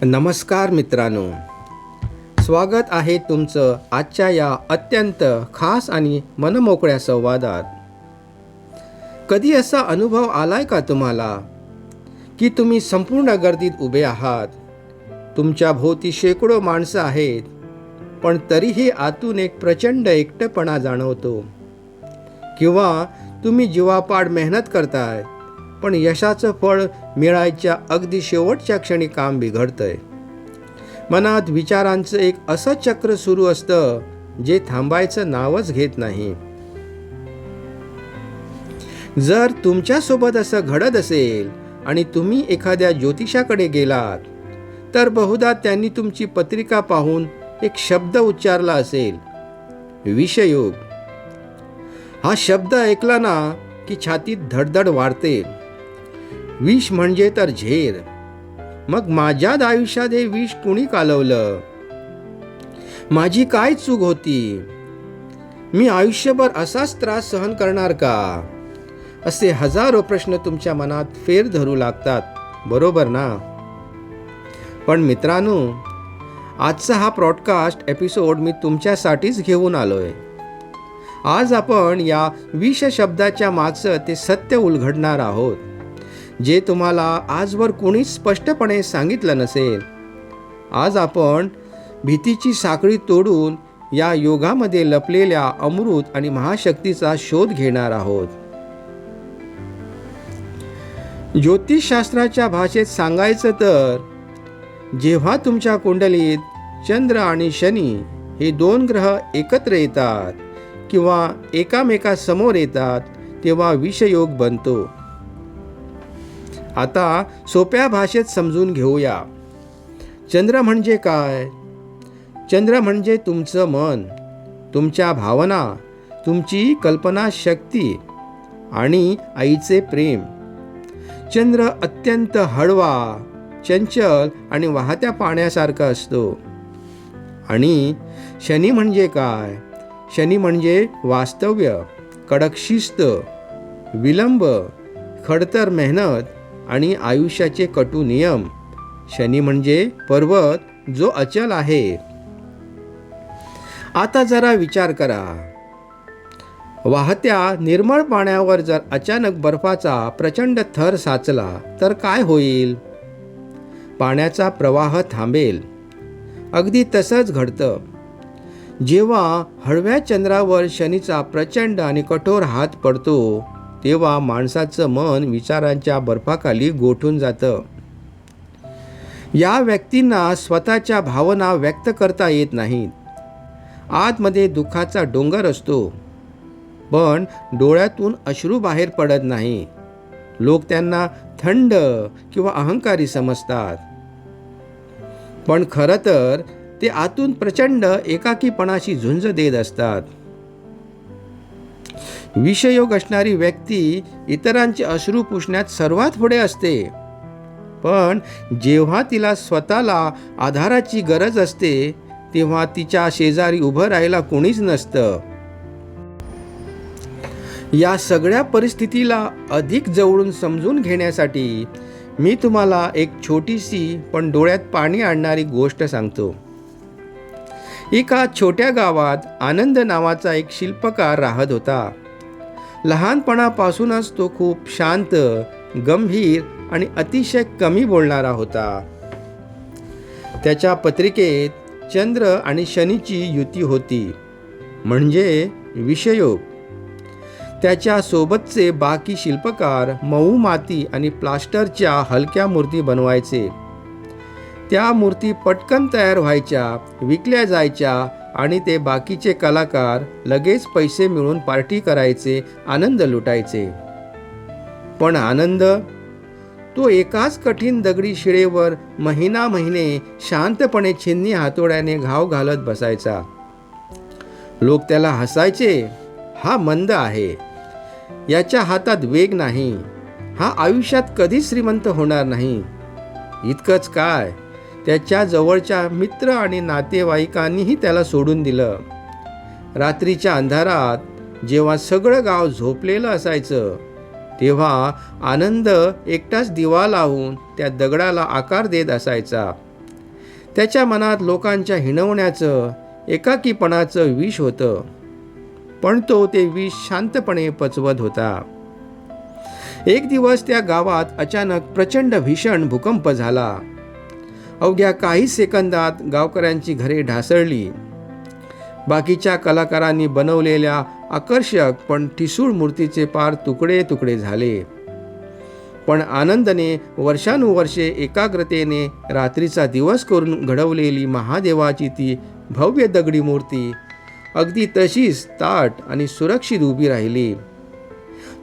नमस्कार मित्रांनो, स्वागत आहे तुमचं आजच्या या अत्यंत खास आणि मनमोकळ्या संवादात. कधी असा अनुभव आलाय का तुम्हाला की तुम्ही संपूर्ण गर्दीत उभे आहात, तुमच्या भोवती शेकडो माणसं आहेत, पण तरीही आतून एक प्रचंड एकटेपणा जाणवतो. किंवा तुम्ही जीवापाड मेहनत करताय, पण यशाचं फळ मिळायच्या अगदी शेवटच्या क्षणी काम बिघडतंय. मनात विचारांचं एक असं चक्र सुरू असतं जे थांबायचं नावच घेत नाही. जर तुमच्यासोबत असं घडत असेल आणि तुम्ही एखाद्या ज्योतिषाकडे गेलात, तर बहुधा त्यांनी तुमची पत्रिका पाहून एक शब्द उच्चारला असेल, विषयोग. हा शब्द ऐकला ना की छातीत धडधड वाढते. विष म्हणजे तर झेर. मग माझ्या आयुष्यात हे विष कुणी कालवलं? माझी काय चूक होती? मी आयुष्यभर असाच त्रास सहन करणार का? असे हजारो प्रश्न तुमच्या मनात फेर धरू लागतात, बरोबर ना? पण मित्रांनो, आजचा हा पॉडकास्ट एपिसोड मी तुमच्यासाठीच घेऊन आलोय. आज आपण या विष शब्दाच्या मागचं ते सत्य उलगडणार आहोत, जे तुम्हाला आजवर कोणीच स्पष्टपणे सांगितलं नसेल. आज आपण भीतीची साखळी तोडून या योगामध्ये लपलेल्या अमृत आणि महाशक्तीचा शोध घेणार आहोत. ज्योतिषशास्त्राच्या भाषेत सांगायचं तर, जेव्हा तुमच्या कुंडलीत चंद्र आणि शनी हे दोन ग्रह एकत्र येतात किंवा एकामेकासमोर येतात, तेव्हा विषयोग बनतो. आता सोप्या भाषेत समजून घेऊया. चंद्र म्हणजे काय? चंद्र म्हणजे तुमचं मन, तुमच्या भावना, तुमची कल्पनाशक्ती आणि आईचे प्रेम. चंद्र अत्यंत हळवा, चंचल आणि वाहत्या पाण्यासारखा असतो. आणि शनी म्हणजे काय? शनी म्हणजे वास्तव्य, कडक शिस्त, विलंब, खडतर मेहनत आणि आयुष्याचे कटू नियम. शनी म्हणजे पर्वत जो अचल आहे. आता जरा विचार करा, वाहत्या निर्मळ पाण्यावर जर अचानक बर्फाचा प्रचंड थर साचला तर काय होईल? पाण्याचा प्रवाह थांबेल. अगदी तसंच घडतं. जेव्हा हळव्या चंद्रावर शनीचा प्रचंड आणि कठोर हात पडतो, तेव्हा माणसाचं मन विचारांच्या बर्फाखाली गोठून जातं. या व्यक्तींना स्वतःच्या भावना व्यक्त करता येत नाहीत. आतमध्ये दुःखाचा डोंगर असतो, पण डोळ्यातून अश्रू बाहेर पडत नाही. लोक त्यांना थंड किंवा अहंकारी समजतात, पण खरं तर ते आतून प्रचंड एकाकीपणाशी झुंज देत असतात. विषयोग असणारी व्यक्ती इतरांचे अश्रू पुसण्यात सर्वात पुढे असते, पण जेव्हा तिला स्वतःला आधाराची गरज असते, तेव्हा तिच्या शेजारी उभं राहायला कोणीच नसतं. या सगळ्या परिस्थितीला अधिक जवळून समजून घेण्यासाठी मी तुम्हाला एक छोटीशी पण डोळ्यात पाणी आणणारी गोष्ट सांगतो. एका छोट्या गावात आनंद नावाचा एक शिल्पकार राहत होता. लहानपणापासूनच तो खूप शांत, गंभीर आणि अतिशय कमी बोलणारा होता. त्याच्या पत्रिकेत चंद्र आणि शनीची युती होती, म्हणजे विषयोग. त्याच्या सोबतचे बाकी शिल्पकार मऊ माती आणि प्लास्टरच्या हलक्या मूर्ती बनवायचे. त्या मूर्ती पटकन तयार व्हायच्या, विकल्या जायच्या आणि ते बाकीचे कलाकार लगेच पैसे मिळवून पार्टी करायचे, आनंद लुटायचे. पण आनंद, तो एकाच कठीण दगडी शिळेवर महिने शांतपणे छिन्नी हातोड्याने घाव घालत बसायचा. लोक त्याला हसायचे, हा मंद आहे, याच्या हातात वेग नाही, हा आयुष्यात कधीच श्रीमंत होणार नाही. इतकंच काय, त्याच्या जवळच्या मित्र आणि नातेवाईकांनीही त्याला सोडून दिलं. रात्रीच्या अंधारात जेव्हा सगळं गाव झोपलेलं असायचं, तेव्हा आनंद एकटाच दिवा लावून त्या दगडाला आकार देत असायचा. त्याच्या मनात लोकांच्या हिणवण्याचं, एकाकीपणाचं विष होतं, पण तो ते विष शांतपणे पचवत होता. एक दिवस त्या गावात अचानक प्रचंड भीषण भूकंप झाला. अवघ्या काही सेकंदात गावकऱ्यांची घरे ढासळली. बाकीच्या कलाकारांनी बनवलेल्या आकर्षक पण ठिसूळ मूर्तीचे पार तुकडे तुकडे झाले. पण आनंदने वर्षानुवर्षे एकाग्रतेने रात्रीचा दिवस करून घडवलेली महादेवाची ती भव्य दगडी मूर्ती अगदी तशीच ताठ आणि सुरक्षित उभी राहिली.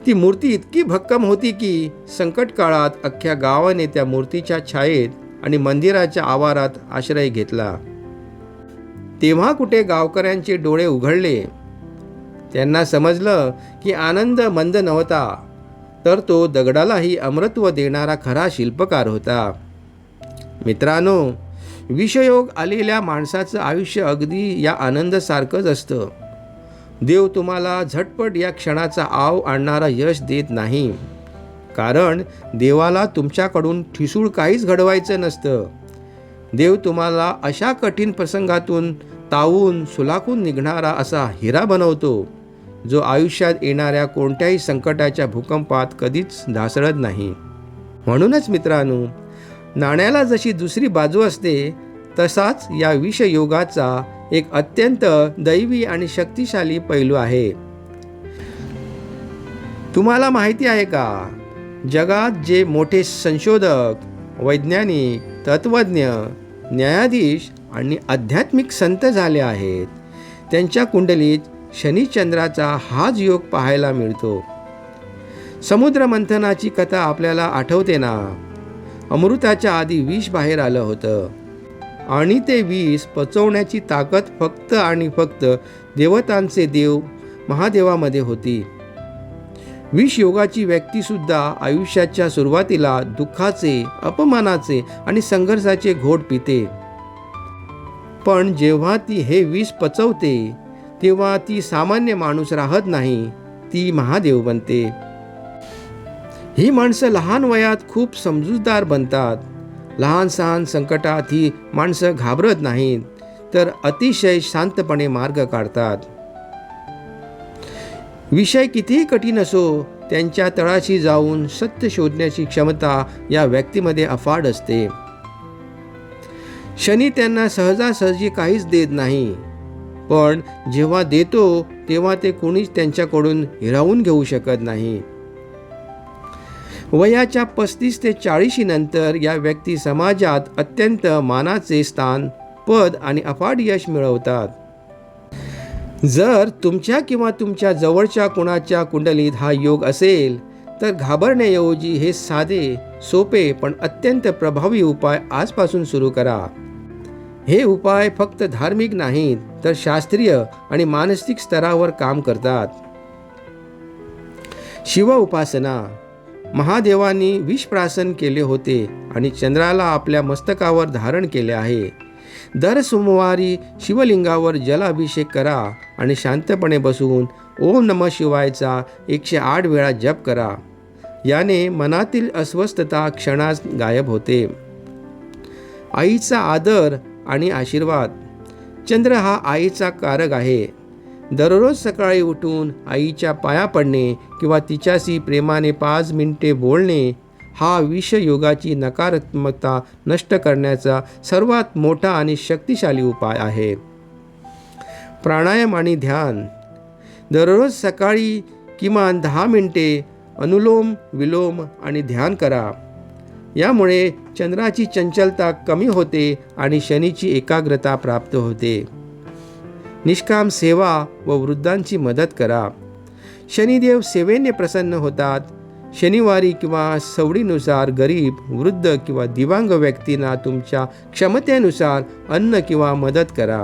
ती मूर्ती इतकी भक्कम होती की संकट काळात अख्ख्या गावाने त्या मूर्तीच्या छायेत आणि मंदिराच्या आवारात आश्रय घेतला. तेव्हा कुठे गावकऱ्यांचे डोळे उघडले. त्यांना समजलं की आनंद मंद नव्हता, तर तो दगडालाही अमरत्व देणारा खरा शिल्पकार होता. मित्रांनो, विषयोग आलेल्या माणसाचं आयुष्य अगदी या आनंदासारखंच असतं. देव तुम्हाला झटपट या क्षणाचा आव आणणारा यश देत नाही, कारण देवाला तुमच्याकडून ठिसूळ काहीच घडवायचं नसतं. देव तुम्हाला अशा कठीण प्रसंगातून तावून सुलाखून निघणारा असा हिरा बनवतो, जो आयुष्यात येणाऱ्या कोणत्याही संकटाच्या भूकंपात कधीच ढासळत नाही. म्हणूनच मित्रांनो, नाण्याला जशी दुसरी बाजू असते, तसाच या विषयोगाचा एक अत्यंत दैवी आणि शक्तिशाली पैलू आहे. तुम्हाला माहिती आहे का, जगात जे मोठे संशोधक, वैज्ञानिक, तत्त्वज्ञ, न्यायाधीश आणि आध्यात्मिक संत झाले आहेत, त्यांच्या कुंडलीत शनिचंद्राचा हाच योग पाहायला मिळतो. समुद्र मंथनाची कथा आपल्याला आठवते ना. अमृताच्या आधी विष बाहेर आलं होतं आणि ते विष पचवण्याची ताकद फक्त आणि फक्त देवतांचे देव महादेवामध्ये होती. विष योगाची व्यक्तीसुद्धा आयुष्याच्या सुरुवातीला दुःखाचे, अपमानाचे आणि संघर्षाचे घोट पिते. पण जेव्हा ती हे विष पचवते, तेव्हा ती सामान्य माणूस राहत नाही, ती महादेव बनते. ही माणसं लहान वयात खूप समजूतदार बनतात. लहान सहान संकटात ही माणसं घाबरत नाहीत, तर अतिशय शांतपणे मार्ग काढतात. विषय कितीही कठीण असो, त्यांच्या तळाशी जाऊन सत्य शोधण्याची क्षमता या व्यक्तीमध्ये अफाट असते. शनी त्यांना सहजासहजी काहीच देत नाही, पण जेव्हा देतो तेव्हा ते कोणीच त्यांच्याकडून हिरावून घेऊ शकत नाही. वयाच्या 35 ते 40 नंतर या व्यक्ती समाजात अत्यंत मानाचे स्थान, पद आणि अफाट यश मिळवतात. जर तुमच्या किंवा तुमच्या जवळच्या कुणाच्या कुंडलीत हा योग असेल, तर घाबरण्याऐवजी हे साधे, सोपे पण अत्यंत प्रभावी उपाय आजपासून सुरू करा. हे उपाय फक्त धार्मिक नाहीत, तर शास्त्रीय आणि मानसिक स्तरावर काम करतात. शिव उपासना. महादेवांनी विषप्राशन केले होते आणि चंद्राला आपल्या मस्तकावर धारण केले आहे. दर सोमवारी शिवलिंगावर जलाभिषेक करा आणि शांतपणे बसून ओम नमः शिवायचा 108 वेळा जप करा. याने मनातील अस्वस्थता क्षणात गायब होते. आईचा आदर आणि आशीर्वाद. चंद्र हा आईचा कारक आहे. दररोज सकाळी उठून आईच्या पाया पडणे किंवा तिच्याशी प्रेमाने 5 मिनिटे बोलणे हा विषयोगाची नकारात्मकता नष्ट करण्याचा सर्वात मोठा आणि शक्तिशाली उपाय आहे. प्राणायाम आणि ध्यान. दररोज सकाळी किमान 10 मिनिटे अनुलोम विलोम आणि ध्यान करा. यामुळे चंद्राची चंचलता कमी होते आणि शनीची एकाग्रता प्राप्त होते. निष्काम सेवा व वृद्धांची मदत करा. शनिदेव सेवेने प्रसन्न होतात. शनिवारी किंवा सवडीनुसार गरीब, वृद्ध किंवा दिव्यांग व्यक्तींना तुमच्या क्षमतेनुसार अन्न किंवा मदत करा.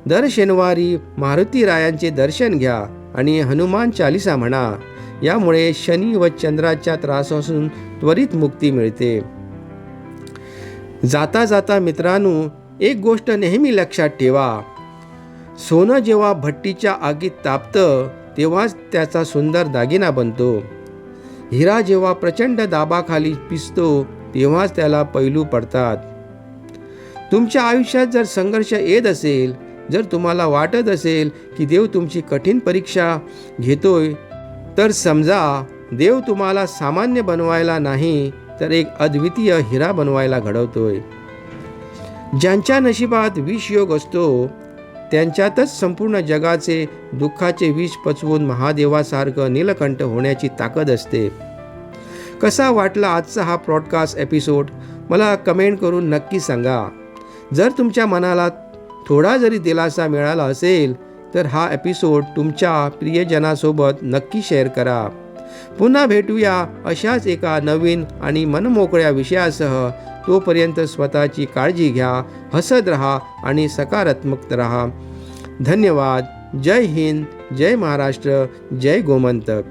दर शनिवारी मारुती रायांचे दर्शन घ्या आणि हनुमान चालिसा म्हणा. यामुळे शनी व चंद्राच्या त्रासापासून त्वरित मुक्ती मिळते. जाता जाता मित्रांनो, एक गोष्ट नेहमी लक्षात ठेवा. सोनं जेव्हा भट्टीच्या आगीत तापतं, तेव्हाच त्याचा सुंदर दागिना बनतो. हिरा जेव्हा प्रचंड दाबाखाली पिसतो, तेव्हाच त्याला पैलू पडतात. तुमच्या आयुष्यात जर संघर्ष येत असेल, जर तुम्हाला वाटत असेल की देव तुमची कठीण परीक्षा घेतोय, तर समजा देव तुम्हाला सामान्य बनवायला नाही तर एक अद्वितीय हिरा बनवायला घडवतोय. ज्यांच्या नशिबात विषयोग असतो त्यांच्यातच संपूर्ण जगाचे दुःखाचे विष पचवून महादेवासारखं नीलकंठ होण्याची ताकद असते. कसा वाटला आजचा हा पॉडकास्ट एपिसोड मला कमेंट करून नक्की सांगा. जर तुमच्या मनाला थोडा जरी दिलासा मिळाला असेल तर हा एपिसोड तुमच्या प्रियजनासोबत नक्की शेअर करा. पुन्हा भेटूया अशाच एका नवीन आणि मनमोकळ्या विषयासह. तोपर्यंत स्वतःची काळजी घ्या, हसत राहा आणि सकारात्मक राहा. धन्यवाद. जय हिंद, जय महाराष्ट्र, जय गोमंतक.